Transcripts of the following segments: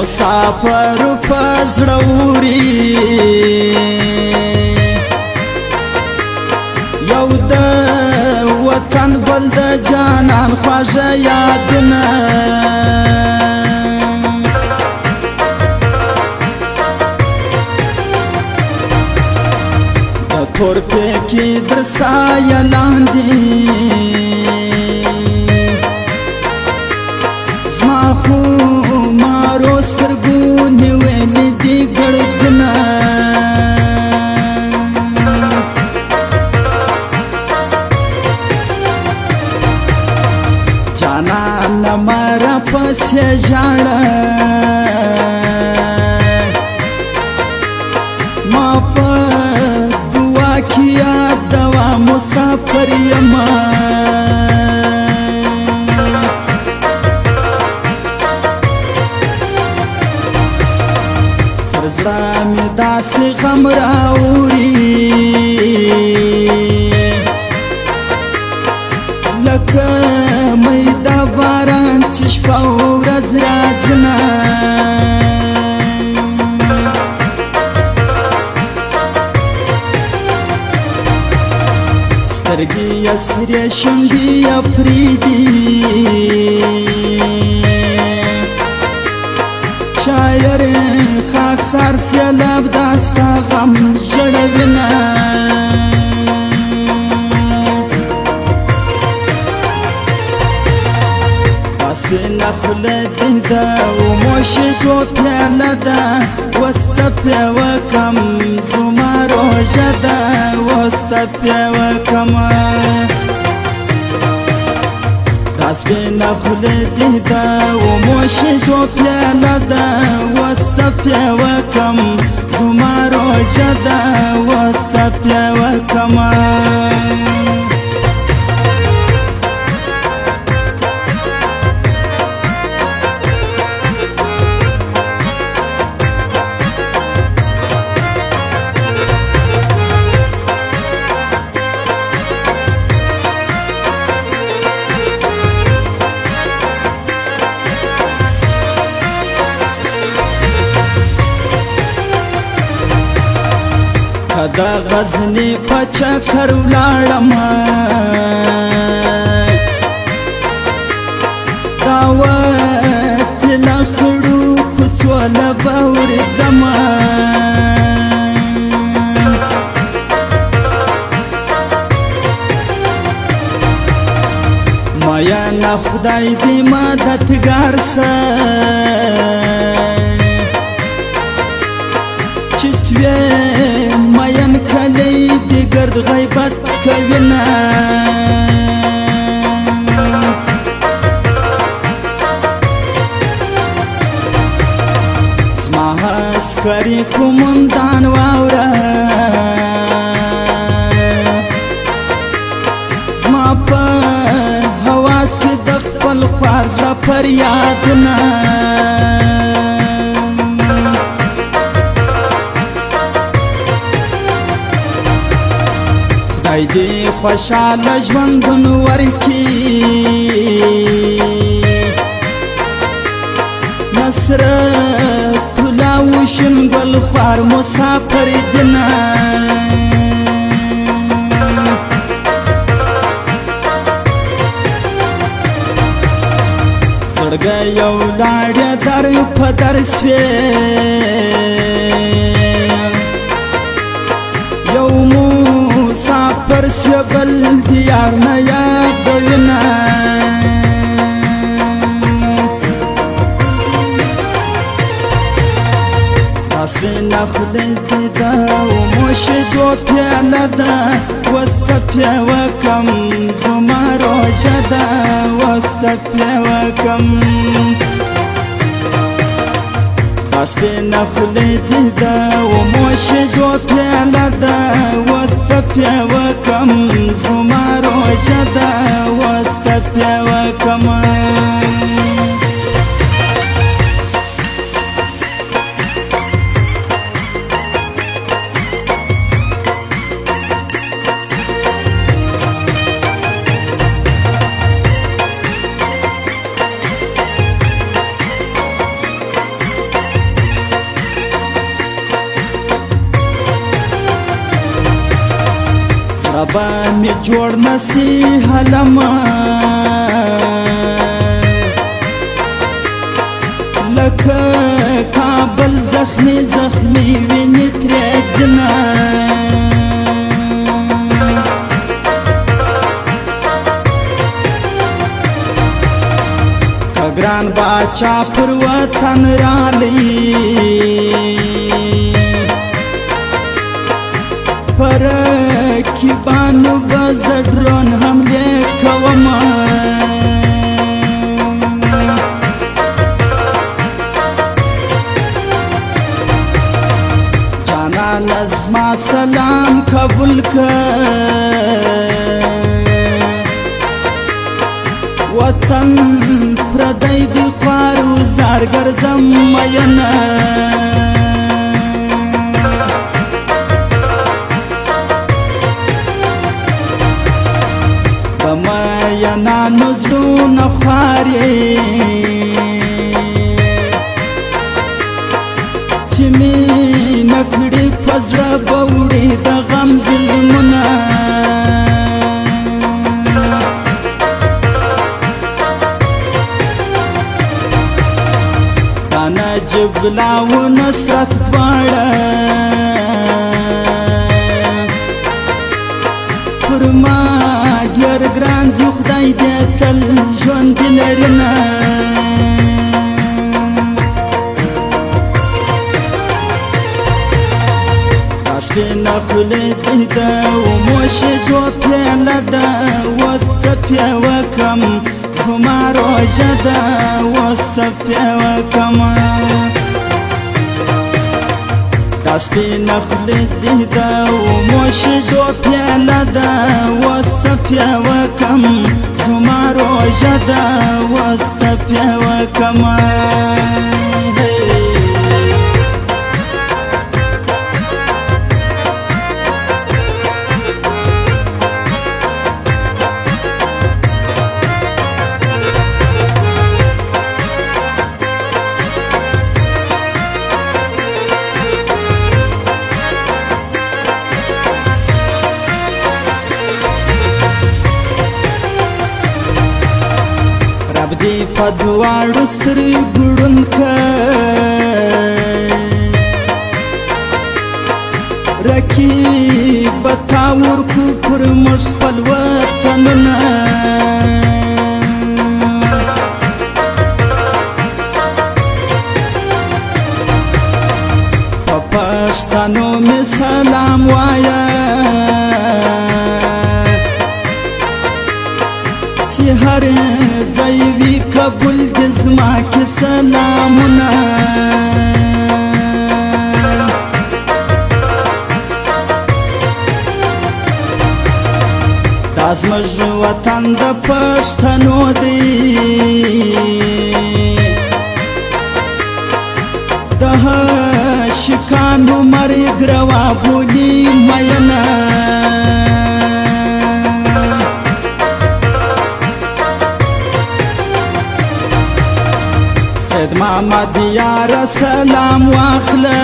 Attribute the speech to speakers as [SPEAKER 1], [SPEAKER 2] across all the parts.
[SPEAKER 1] مسافر پزړوري یو د وطن بل د جانان خواږه یادونه د تورپې کې در سایه لاندې زما خو مارو سترګو نیولې دي ګړځنه جانان مارا پسې ژاړه ما په دعا کې یادوه مسافر یمه پر زړه مې داسې غم راوړي لکه مې د باران چې شپه او ورځ راځنه سترګې یې سرې شونډې یې پرېږدي شاعر خاکسار سیلاب دا ستا غم ژړوینه سپینه خوله دې ده وموشېدو پیاله ده اوس څه پرې وکړم زما روژه ده اوس څه پرې وکړمه دا سپینه خوله دې ده وموشېدو پیاله ده اوس څه پرې وکړم زما روژه ده اوس څه پرې وکړمه د غزنی په چکر ولاړم دا وخت له خړو کوڅو له به ورځمه میینه خدای دې مددګار سه چې سوې مین کلی دی گرد غیبت کوینه زما عسکري قومندان واوره زما په حواس کې د خپل خوار زړه فریادونه خدای دې خوشاله ژوندون ورکړي نصرت الله وشنګل خوار مسافر دینه زړګی یو لاړې در په در سوې یو مسافر سوی بل دیار نه یادوینه سپینه خوله دې ده وموشېدو پیاله ده اوس څه پرې وکړم زما روژه ده اوس څه پرې وکړم دا سپینه خوله دې ده وموشېدو پیاله ده اوس څه پرې وکړم زما روژه ده اوس څه پرې وکړم سبا می جوړ نسی حلما لکه کابل زخمی زخمی ویني ترې ځنا ګران باچا پر وطن رالی پر کیبانو بزدرون حمله کوما جانا نظما سلام قبول وطن پردی دی خوار و زارگر زمینا دمینا نزلو نخواری چی می نکڑی پزر بوڑی دا غم ظلمنا جبلا و نصرت دواړه پر ما ډېر ګران دی خدای دې تل ژوند لرنه سپینه خولې دې ده وموشه جو پیاله ده وصفیه وکم زما روژه ده وصفیه وکم دا سپینه خولې دې ده وموشه جو پیاله ده وصفیه وکم زما روژه ده وصفیه وکم رب دې په دواړو سترګو ړوند کړ رقیب به تا ورکو پر موږ خپل وطنونه په پښتنو مې سلام وایه هر ځای وي قبول د زما کې سلامونه دا زموږ وطن د پښتنو دی د عاشقانو مرګ روا بولي مینه سید محمد یار سلام واخله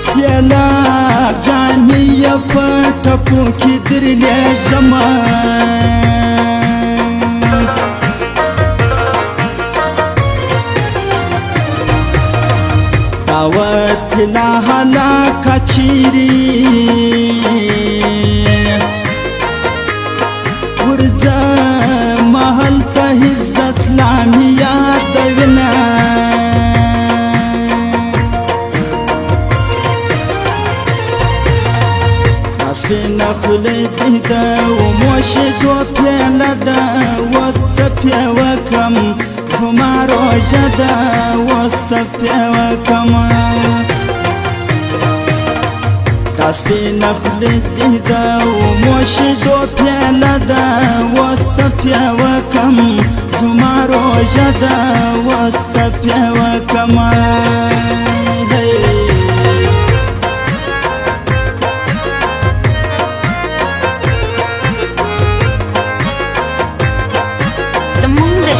[SPEAKER 1] سیلاب جانی په ټپو کې درلېږمه دعوت لا هلاکه چیرې ورځه محل ته عزت لامیه دوینه سپینه خولې دې ده وموشه جو پیاله ده وصفیه وکم زما روژه ده وصفیه وکم دا سپینه خولې دې ده وموشه جو پیاله ده وصفیه وکم زما روژه ده وصفیه وکم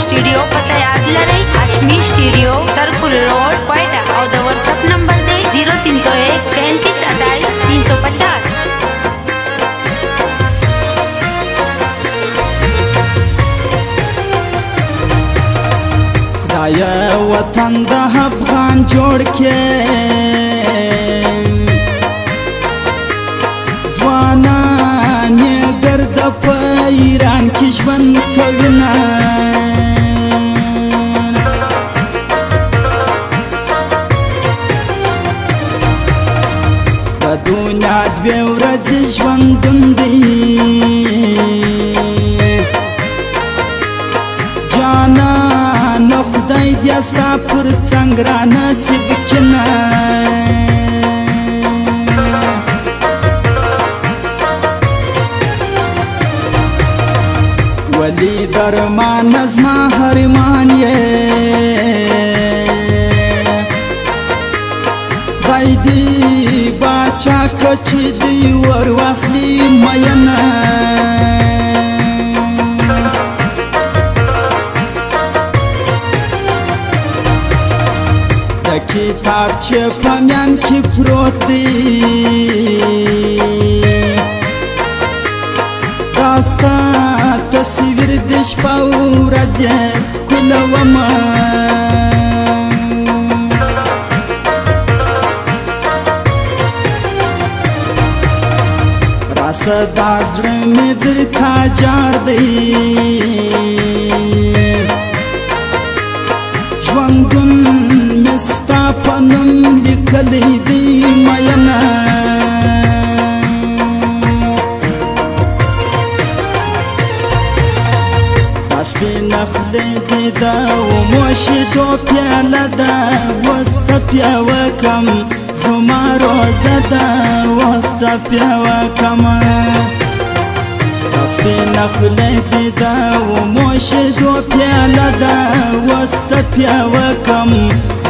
[SPEAKER 2] स्टूडियो पता याद लरई Hashmi studio circular road Quetta और द व्हाट्सएप नंबर दे 0301 3728 350.
[SPEAKER 1] خدایا وطن د افغان جوړ کې ځوانان یې ګرد په ایران کې ژوند کوینه د دنیا دوې ورځې ژوندون دی خدای دې ستا پر څنګ را نصیب کړه ولی درمان زما هرمان یې خدای دې باچا کچې دې ور واخلي مینه کتاب چې په میان کې پروت دی دا ستا تصویر د شپه ورځې ښکلومه راسه دا زړه مې درته جار دی ژوندون ستا په نوم لیکلی دی مینه دا سپینه خولې دې ده اومو شیدو پیاله ده اوس څه بیا وکم زما روزه ده اوس څه بیا وکمه دا سپینه خولې دې ده اومو شیدو پیاله ده اوس څه بیا وکم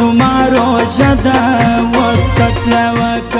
[SPEAKER 1] زما روژه ده اوس څه بیا وکم